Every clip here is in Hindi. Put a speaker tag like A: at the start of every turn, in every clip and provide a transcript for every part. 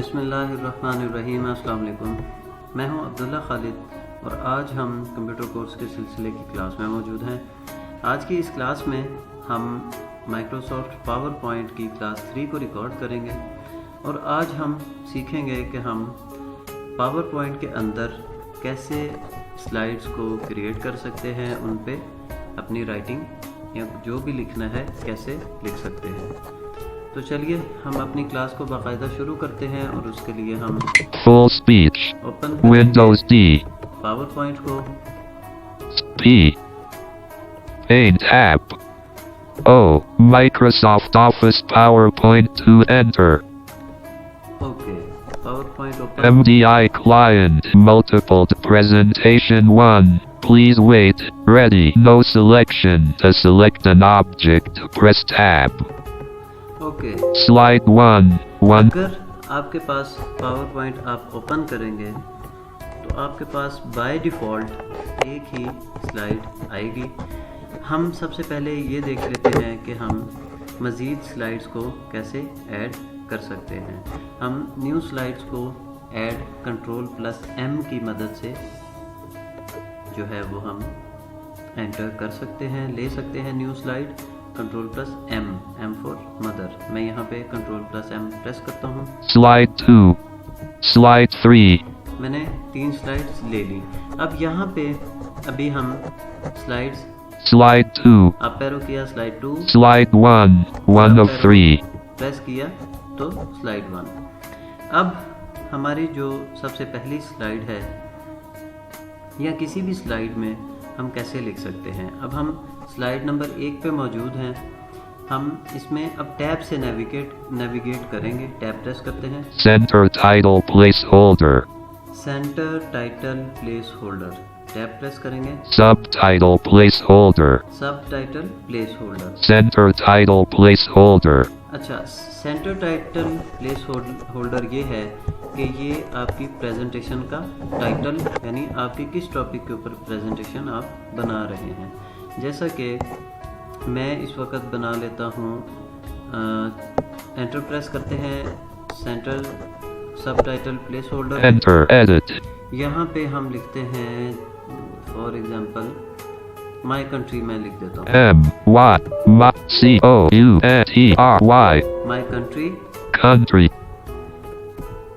A: बिस्मिल्लाहिर्रहमानिर्रहीम। अस्सलाम वालेकुम। मैं हूं अब्दुल्ला खालिद और आज हम कंप्यूटर कोर्स के सिलसिले की क्लास में मौजूद हैं। आज की इस क्लास में हम माइक्रोसॉफ्ट पावर पॉइंट की क्लास 3 को रिकॉर्ड करेंगे और आज हम सीखेंगे कि हम पावर पॉइंट के अंदर कैसे स्लाइड्स को क्रिएट कर सकते हैं, उन पे अपनी राइटिंग या जो भी लिखना है कैसे लिख सकते हैं। तो चलिए हम अपनी क्लास को बाकायदा शुरू करते हैं और उसके लिए हम
B: Full speech.
A: Open
B: Windows D.
A: Power point को
B: P. Paint tab. O. Microsoft Office PowerPoint to enter.
A: Okay power point open.
B: MDI client multiple presentation 1. Please wait. Ready. No selection. To select an object, press tab.
A: Okay
B: Slide 1.
A: अगर आपके पास पावर पॉइंट आप ओपन करेंगे तो आपके पास बाय डिफ़ॉल्ट एक ही स्लाइड आएगी। हम सबसे पहले ये देख लेते हैं कि हम मज़ीद स्लाइड्स को कैसे ऐड कर सकते हैं। हम न्यू स्लाइड्स को ऐड Ctrl+M की मदद से जो है वो हम एंटर कर सकते हैं, ले सकते हैं new slide. Ctrl+M, M for mother. मैं यहाँ पे Ctrl+M प्रेस करता हूँ।
B: Slide 2. Slide 3.
A: मैंने 3 स्लाइड्स ले ली। अब यहाँ पे अभी हम स्लाइड्स
B: Slide 2.
A: अप एरो किया, स्लाइड 2,
B: Slide 1. 1 of 3.
A: प्रेस किया तो स्लाइड 1। अब हमारी जो सबसे पहली स्लाइड है या किसी भी स्लाइड में हम कैसे लिख सकते हैं। अब हम स्लाइड नंबर 1 पे मौजूद हैं। हम इसमें अब टैब से नेविगेट करेंगे। टैब प्रेस करते हैं।
B: Center title placeholder.
A: Centre title place holder tab press करेंगे।
B: Subtitle placeholder.
A: सब title place holder.
B: Center title placeholder.
A: अच्छा, सेंटर टाइटल प्लेस होल्डर ये है कि ये आपकी प्रेजेंटेशन का टाइटल, यानी आपकी किस टॉपिक के ऊपर प्रेजेंटेशन आप बना रहे हैं। जैसा कि मैं इस वक्त बना लेता हूँ, एंटर प्रेस करते हैं, सेंटर सब title place holder.
B: Enter edit.
A: यहाँ पे हम लिखते हैं फॉर एग्जांपल माय कंट्री। मैं लिख देता हूँ
B: COUNTRY.
A: My country.
B: Country.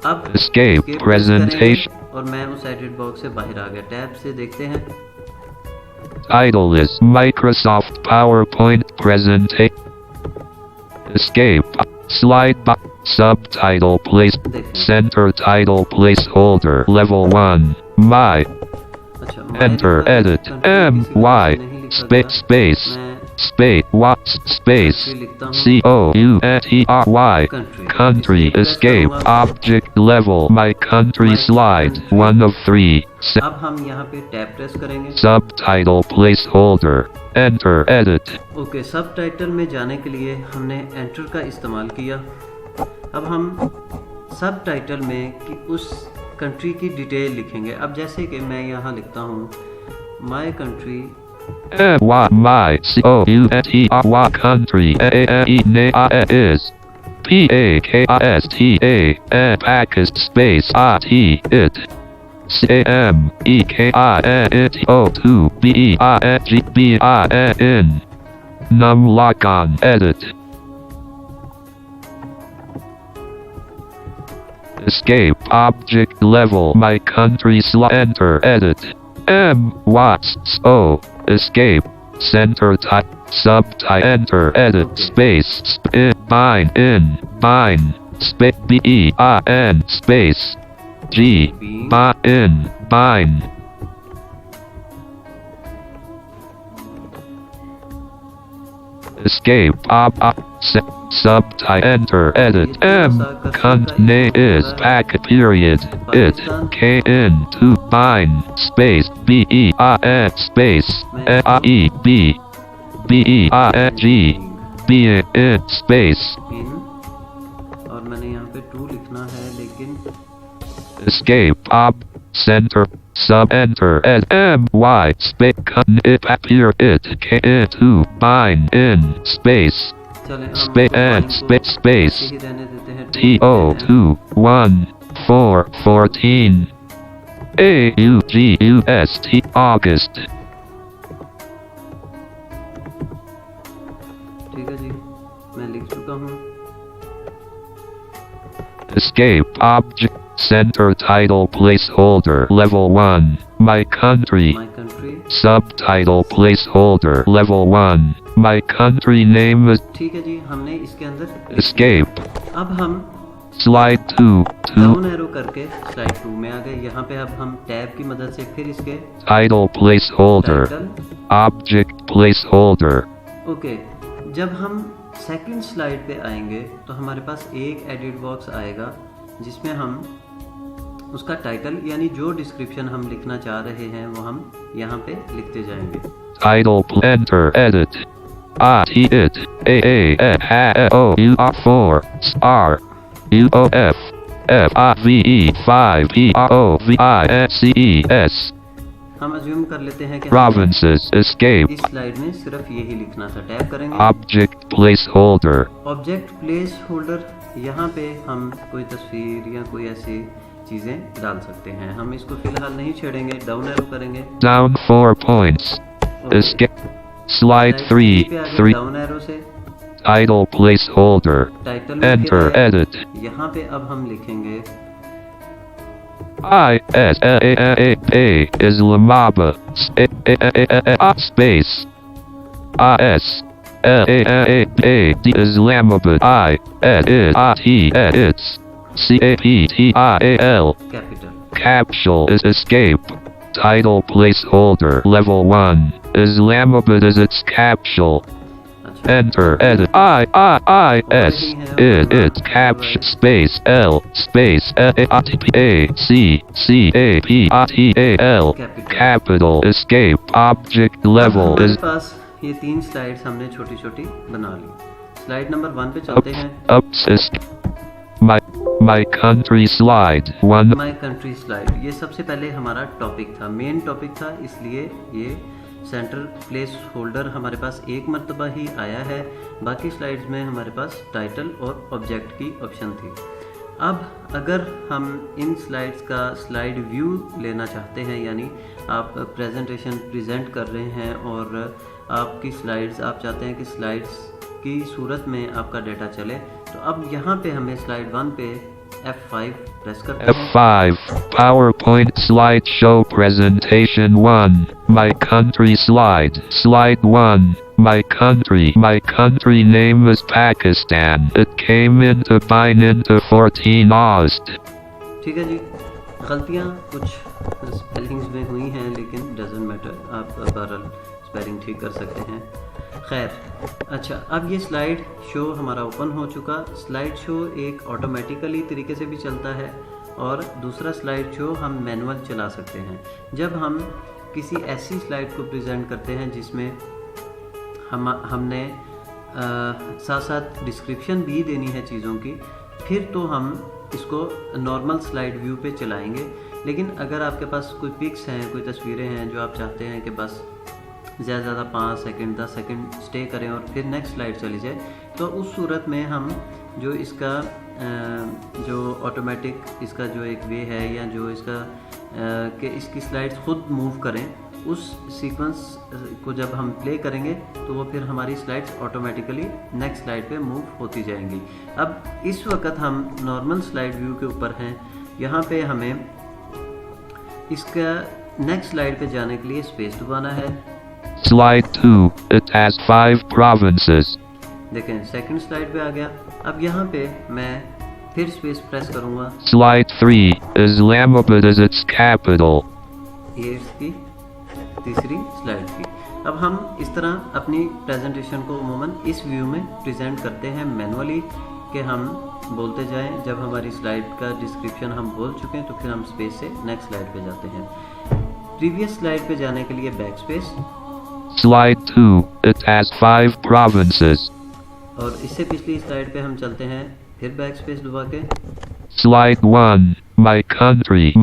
A: अब
B: Escape
A: press
B: presentation.
A: करेंगे और मैं उस एडिट बॉक्स से बाहर आ गया। टैब से देखते हैं।
B: Title is Microsoft PowerPoint presentation. Escape. Slide box. Subtitle place. Center title placeholder. Level 1. My.
A: अच्छा,
B: Enter edit. MY. Space. What space. COUNTRY. Country. Escape. Object level. My country slide. 1 of 3.
A: अब हम यहाँ पे टैब प्रेस करेंगे।
B: Subtitle placeholder. Enter edit.
A: Okay, सब टाइटल में जाने के लिए हमने एंटर का इस्तेमाल किया। अब हम सब टाइटल में कि उस कंट्री की डिटेल लिखेंगे। अब जैसे कि मैं यहाँ लिखता हूँ my country.
B: My COUNTRY country is PAKISTA Pakistan space it CAMEKINTO2 BEINGBIN num lock on edit. Escape object level my country enter edit. O escape center type subtype enter edit space bind space BEIN space G bind escape subtype enter edit name is packet period it KN to bind space BEIN space BEING space
A: इन, और मैंने यहाँ पे 2 लिखना है लेकिन
B: escape center sub enter as my space it appear it can to bind in space
A: चलें हम
B: space and space
A: यही रहने देते हैं
B: TO21414 AUGUST August।
A: ठीक है जी, मैं लिख चुका हूँ।
B: Escape object center title placeholder level 1 my country
A: My country,
B: subtitle placeholder level 1 my country name is
A: ठीक है जी, हमने इसके अंदर
B: escape
A: अब हम
B: slide 2
A: डाउन एरो करके स्लाइड 2 में आ गए। यहाँ पे अब हम टैब की मदद से फिर इसके
B: title placeholder
A: title,
B: object placeholder
A: okay. जब हम सेकंड स्लाइड पे आएंगे तो हमारे पास एक एडिट बॉक्स आएगा जिसमें हम उसका टाइटल यानी जो डिस्क्रिप्शन हम लिखना चाह रहे हैं वो हम यहाँ पे लिखते जाएंगे।
B: title enter edit it AAO 4 UOF FIVE 5 PROVICES
A: हम अज्यूम कर लेते हैं कि
B: provinces escape
A: इस स्लाइड में सिर्फ यही लिखना था। टैब करेंगे
B: object placeholder
A: object place holder, यहाँ पे हम कोई तस्वीर या कोई ऐसी चीज़ें डाल सकते हैं। हम इसको फिलहाल नहीं छेड़ेंगे, डाउन एरो करेंगे,
B: down 4 points escape slide 3
A: down arrow से
B: title placeholder
A: title
B: enter edit
A: यहाँ पे अब हम लिखेंगे
B: Islamabad space Islamabad it's CAPITAL
A: capital.
B: capsule is escape title placeholder level 1 Islamabad is its capsule enter edit it caption space L space CAPITAL capital escape object level is
A: हमारे पास ये 3 स्लाइड्स हमने छोटी छोटी बना ली। स्लाइड नंबर 1 पे चलते हैं।
B: my country slide 1
A: my country slide, ये सबसे पहले हमारा टॉपिक था, मेन टॉपिक था, इसलिए ये सेंटर प्लेस होल्डर हमारे पास एक मर्तबा ही आया है। बाकी स्लाइड्स में हमारे पास टाइटल और ऑब्जेक्ट की ऑप्शन थी। अब अगर हम इन स्लाइड्स का स्लाइड व्यू लेना चाहते हैं, यानी आप प्रेजेंटेशन प्रेजेंट कर रहे हैं और आपकी स्लाइड्स आप चाहते हैं कि स्लाइड्स की सूरत में आपका डेटा चले, तो अब यहाँ पे हमें स्लाइड 1 पे F5 प्रेस करते हैं।
B: F5 PowerPoint slideshow presentation 1 my country slide 1 my country name is Pakistan it came into being into 14 August
A: ठीक है जी, गलतियाँ कुछ स्पेलिंग्स में हुई हैं लेकिन डजेंट मैटर, आप बहरहाल स्पेलिंग ठीक कर सकते हैं। खैर, अच्छा, अब ये स्लाइड शो हमारा ओपन हो चुका। स्लाइड शो एक ऑटोमेटिकली तरीके से भी चलता है और दूसरा स्लाइड शो हम मैनुअल चला सकते हैं। जब हम किसी ऐसी स्लाइड को प्रेजेंट करते हैं जिसमें हमने साथ साथ डिस्क्रिप्शन भी देनी है चीज़ों की, फिर तो हम इसको नॉर्मल स्लाइड व्यू पे चलाएंगे। लेकिन अगर आपके पास कोई पिक्स हैं, कोई तस्वीरें हैं जो आप चाहते हैं कि बस ज़्यादा से ज़्यादा 5 सेकंड 10 सेकंड स्टे करें और फिर नेक्स्ट स्लाइड चली जाए, तो उस सूरत में हम जो इसका जो ऑटोमेटिक इसका जो एक वे है या जो इसका कि इसकी स्लाइड्स खुद मूव करें, उस सीक्वेंस को जब हम प्ले करेंगे तो वो फिर हमारी स्लाइड्स ऑटोमेटिकली नेक्स्ट स्लाइड पे मूव होती जाएंगी। अब इस वक्त हम नॉर्मल स्लाइड व्यू के ऊपर हैं। यहाँ पे हमें इसका नेक्स्ट स्लाइड पे जाने के लिए स्पेस दबाना है।
B: Slide 2 it has 5 provinces
A: देखें सेकंड स्लाइड पे आ गया। अब यहाँ पे मैं फिर स्पेस प्रेस करूँगा।
B: Slide 3 Islamabad is its capital
A: ये इसकी तीसरी स्लाइड थी। अब हम इस तरह अपनी प्रेजेंटेशन को उमूमन इस व्यू में प्रेजेंट करते हैं मैनुअली, कि हम बोलते जाएं। जब हमारी स्लाइड का डिस्क्रिप्शन हम बोल चुके हैं तो फिर हम स्पेस से नेक्स्ट स्लाइड पे जाते हैं। प्रीवियस स्लाइड पे जाने के लिए back space.
B: Slide 2 it has 5 provinces
A: और इससे पिछली स्लाइड पे हम चलते हैं फिर बैक स्पेस दबा के।
B: Slide 1 my country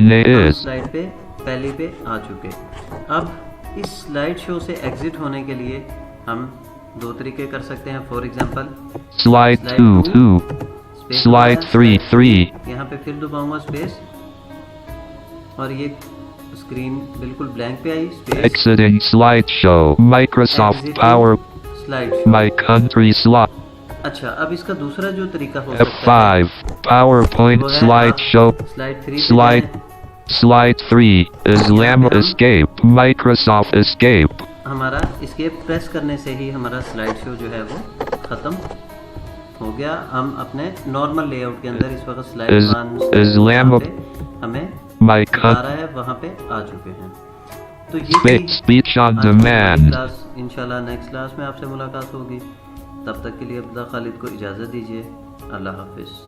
B: name is
A: slide पे पहले पे आ चुके। अब इस स्लाइड शो से एग्जिट होने के लिए हम 2 तरीके कर सकते हैं। For example
B: Slide 2
A: space
B: Slide 3
A: यहाँ पे फिर दबाऊंगा स्पेस और ये स्क्रीन बिल्कुल ब्लैंक पे आई। Space
B: Exiting slideshow. Microsoft Power.
A: Slide.
B: My country slot.
A: अच्छा, अब इसका दूसरा जो तरीका हो सकता है
B: F5. PowerPoint
A: वो है
B: slideshow.
A: Slide 3
B: Slide 3. Islam escape. Microsoft escape.
A: हमारा एस्केप प्रेस करने से ही हमारा स्लाइड शो जो है वो ख़त्म हो गया। हम अपने नॉर्मल लेआउट के अंदर इस वक्त स्लाइड
B: Islam
A: हमें
B: My
A: आ रहा है, वहाँ पे आ चुके हैं। तो ये
B: speech on demand.
A: क्लास इंशाल्लाह नेक्स्ट क्लास में आपसे मुलाकात होगी। तब तक के लिए अब्दा खालिद को इजाज़त दीजिए। अल्लाह हाफिज़।